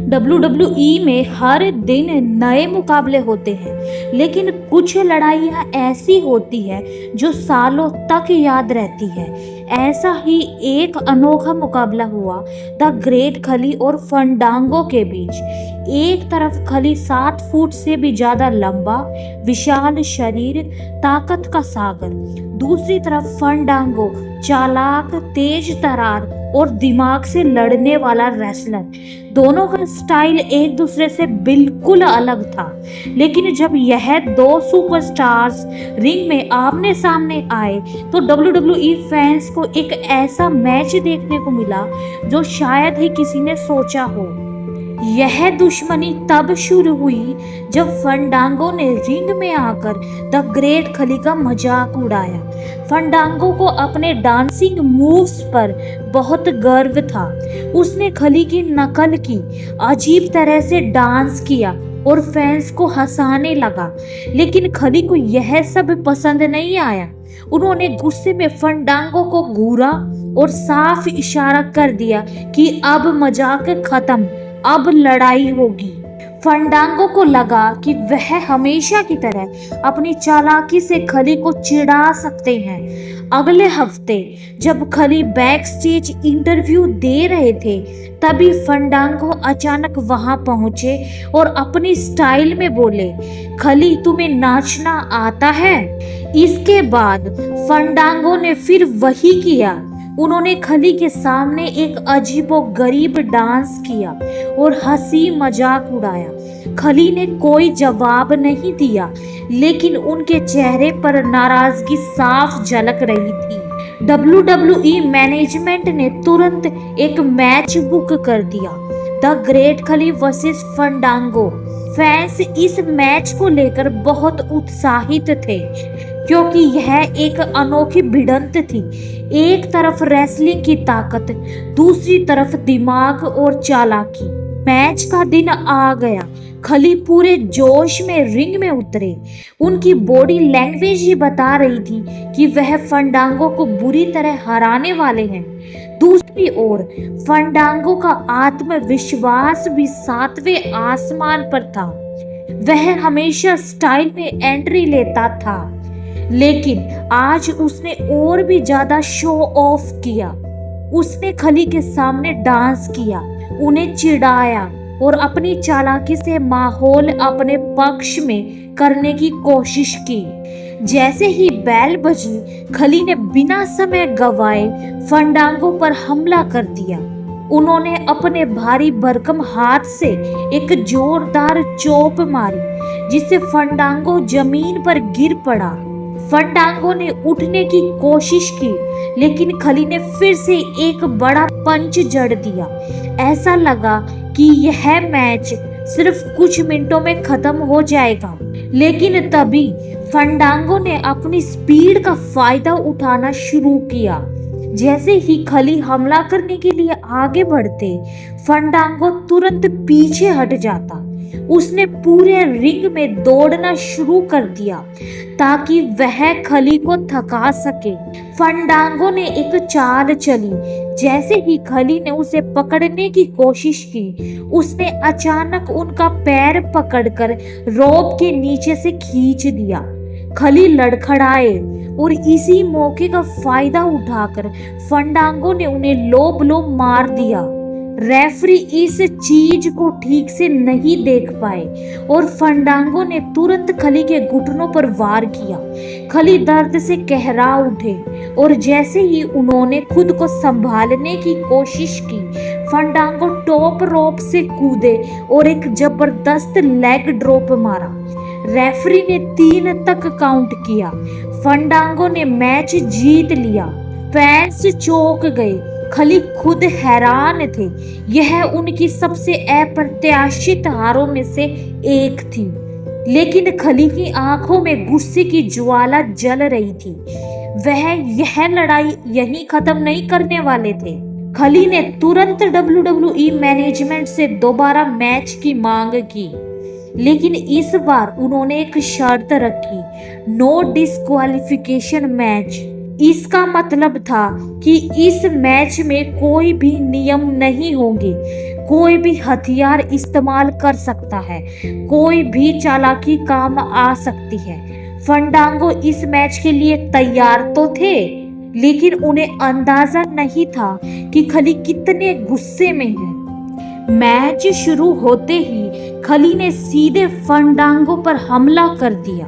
WWE में हर दिन नए मुकाबले होते हैं, लेकिन कुछ लड़ाइयाँ ऐसी होती है जो सालों तक याद रहती है। ऐसा ही एक अनोखा मुकाबला हुआ द ग्रेट खली और फंडांगो के बीच। एक तरफ खली 7 फुट से भी ज्यादा लंबा, विशाल शरीर, ताकत का सागर। दूसरी तरफ फंडांगो, चालाक, तेज तरार और दिमाग से लड़ने वाला रेसलर। दोनों का स्टाइल एक दूसरे से बिल्कुल अलग था, लेकिन जब यह दो सुपरस्टार्स रिंग में आमने सामने आए तो WWE फैंस को एक ऐसा मैच देखने को मिला जो शायद ही किसी ने सोचा हो। यह दुश्मनी तब शुरू हुई जब फंडांगो ने रिंग में आकर द ग्रेट खली का मजाक उड़ाया। फंडांगो को अपने डांसिंग मूव्स पर बहुत गर्व था। उसने खली की नकल की, अजीब तरह से डांस किया और फैंस को हंसाने लगा, लेकिन खली को यह सब पसंद नहीं आया। उन्होंने गुस्से में फंडांगो को घूरा और साफ इशारा कर दिया कि अब मजाक खत्म, अब लड़ाई होगी। फंडांगो को लगा कि वह हमेशा की तरह अपनी चालाकी से खली को चिढ़ा सकते हैं। अगले हफ्ते जब खली बैक स्टेज इंटरव्यू दे रहे थे, तभी फंडांगो अचानक वहां पहुंचे और अपनी स्टाइल में बोले, खली तुम्हें नाचना आता है? इसके बाद फंडांगो ने फिर वही किया। उन्होंने खली के सामने एक अजीबोगरीब डांस किया और हंसी मजाक उड़ाया। खली ने कोई जवाब नहीं दिया, लेकिन उनके चेहरे पर नाराजगी साफ झलक रही थी। WWE मैनेजमेंट ने तुरंत एक मैच बुक कर दिया, द ग्रेट खली वर्सेस फंडांगो। फैंस इस मैच को लेकर बहुत उत्साहित थे, क्योंकि यह एक अनोखी भिड़ंत थी। एक तरफ रेसलिंग की ताकत, दूसरी तरफ दिमाग और चालाकी। मैच का दिन आ गया। खली पूरे जोश में रिंग में उतरे। उनकी बॉडी लैंग्वेज ही बता रही थी कि वह फंडांगो को बुरी तरह हराने वाले हैं। दूसरी ओर फंडांगो का आत्मविश्वास भी 7वें आसमान पर था। वह हमेशा स्टाइल में एंट्री लेता था, लेकिन आज उसने और भी ज्यादा शो ऑफ किया। उसने खली के सामने डांस किया, उन्हें चिढ़ाया और अपनी चालाकी से माहौल अपने पक्ष में करने की कोशिश की। जैसे ही बेल बजी, खली ने बिना समय गवाए फंडांगो पर हमला कर दिया। उन्होंने अपने भारी भरकम हाथ से एक जोरदार चोप मारी, जिससे फंडांगो जमीन पर गिर पड़ा। फंडांगो ने उठने की कोशिश की, लेकिन खली ने फिर से एक बड़ा पंच जड़ दिया। ऐसा लगा कि यह मैच सिर्फ कुछ मिनटों में खत्म हो जाएगा, लेकिन तभी फंडांगो ने अपनी स्पीड का फायदा उठाना शुरू किया। जैसे ही खली हमला करने के लिए आगे बढ़ते, फंडांगो तुरंत पीछे हट जाता। उसने पूरे रिंग में दौड़ना शुरू कर दिया ताकि वह खली को थका सके। फंडांगो ने एक चाल चली। जैसे ही खली ने उसे पकड़ने की कोशिश की, उसने अचानक उनका पैर पकड़कर रोप के नीचे से खींच दिया। खली लड़खड़ाए और इसी मौके का फायदा उठाकर फंडांगो ने उन्हें लो ब्लो मार दिया। रेफरी इस चीज को ठीक से नहीं देख पाए और फंडांगो ने तुरंत खली के घुटनों पर वार किया। खली दर्द से कहरा उठे और जैसे ही उन्होंने खुद को संभालने की कोशिश की, फंडांगो टॉप रोप से कूदे और एक जबरदस्त लेग ड्रॉप मारा। रेफरी ने 3 तक काउंट किया। फंडांगो ने मैच जीत लिया। फैंस चौंक गए। खली खुद हैरान थे। यह उनकी सबसे अप्रत्याशित हारों में से एक थी, लेकिन खली की आंखों में गुस्से की ज्वाला जल रही थी। वह यह लड़ाई यहीं खत्म नहीं करने वाले थे। खली ने तुरंत WWE मैनेजमेंट से दोबारा मैच की मांग की, लेकिन इस बार उन्होंने एक शर्त रखी, नो डिस्क्वालिफिकेशन मैच। इसका मतलब था कि इस मैच में कोई भी नियम नहीं होंगे, कोई भी हथियार इस्तेमाल कर सकता है, कोई भी चालाकी काम आ सकती है। फंडांगो इस मैच के लिए तैयार तो थे, लेकिन उन्हें अंदाजा नहीं था कि खली कितने गुस्से में है। मैच शुरू होते ही खली ने सीधे फंडांगो पर हमला कर दिया।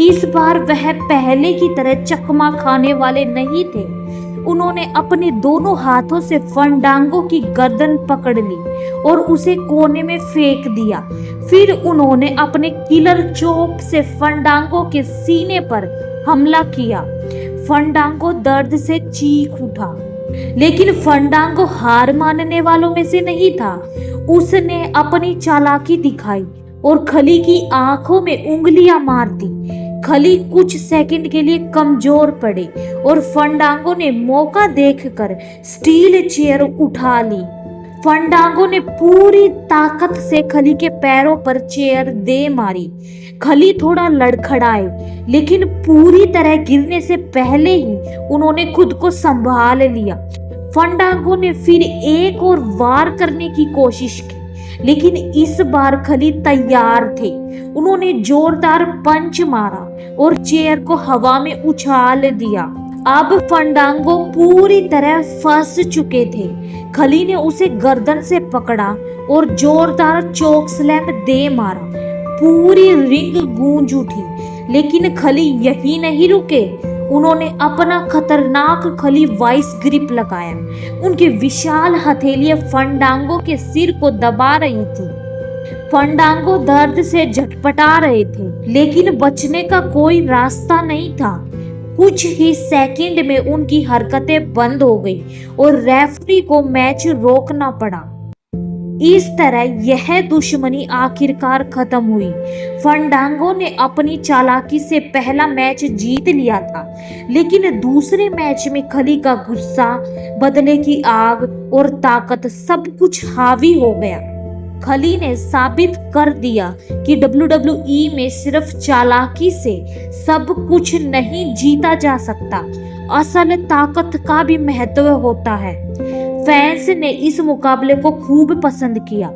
इस बार वह पहले की तरह चकमा खाने वाले नहीं थे। उन्होंने अपने दोनों हाथों से फंडांगो की गर्दन पकड़ ली और उसे कोने में फेंक दिया। फिर उन्होंने अपने किलर चोप से फंडांगो के सीने पर हमला किया। फंडांगो दर्द से चीख उठा, लेकिन फंडांगो हार मानने वालों में से नहीं था। उसने अपनी चालाकी दिखाई और खली की आंखों में उंगलियां मार दी। खली कुछ सेकंड के लिए कमजोर पड़े और फंडांगो ने मौका देखकर स्टील चेयर उठा ली। फंडांगो ने पूरी ताकत से खली के पैरों पर चेयर दे मारी। खली थोड़ा लड़खड़ाए, लेकिन पूरी तरह गिरने से पहले ही उन्होंने खुद को संभाल लिया। फंडांगो ने फिर एक और वार करने की कोशिश की, लेकिन इस बार खली तैयार थे। उन्होंने जोरदार पंच मारा और चेयर को हवा में उछाल दिया। अब फंडांगो पूरी तरह फंस चुके थे। खली ने उसे गर्दन से पकड़ा और जोरदार चोक स्लैम दे मारा। पूरी रिंग गूंज उठी, लेकिन खली यही नहीं रुके। उन्होंने अपना खतरनाक खली वाइस ग्रिप लगाया। उनकी विशाल हथेलियां फंडांगो के सिर को दबा रही थी। फंडांगो दर्द से झटपटा रहे थे, लेकिन बचने का कोई रास्ता नहीं था। कुछ ही सेकंड में उनकी हरकतें बंद हो गई और रेफरी को मैच रोकना पड़ा। इस तरह यह दुश्मनी आखिरकार खत्म हुई। फंडांगो ने अपनी चालाकी से पहला मैच जीत लिया था, लेकिन दूसरे मैच में खली का गुस्सा, बदले की आग और ताकत सब कुछ हावी हो गया। खली ने साबित कर दिया कि WWE में सिर्फ चालाकी से सब कुछ नहीं जीता जा सकता, असल ताकत का भी महत्व होता है। फैंस ने इस मुकाबले को खूब पसंद किया।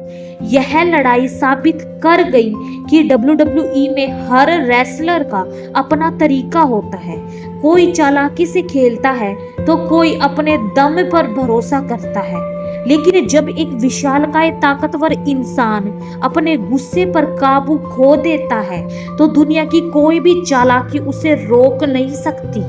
यह लड़ाई साबित कर गई कि WWE में हर रेसलर का अपना तरीका होता है। कोई चालाकी से खेलता है तो कोई अपने दम पर भरोसा करता है, लेकिन जब एक विशालकाय ताकतवर इंसान अपने गुस्से पर काबू खो देता है तो दुनिया की कोई भी चालाकी उसे रोक नहीं सकती।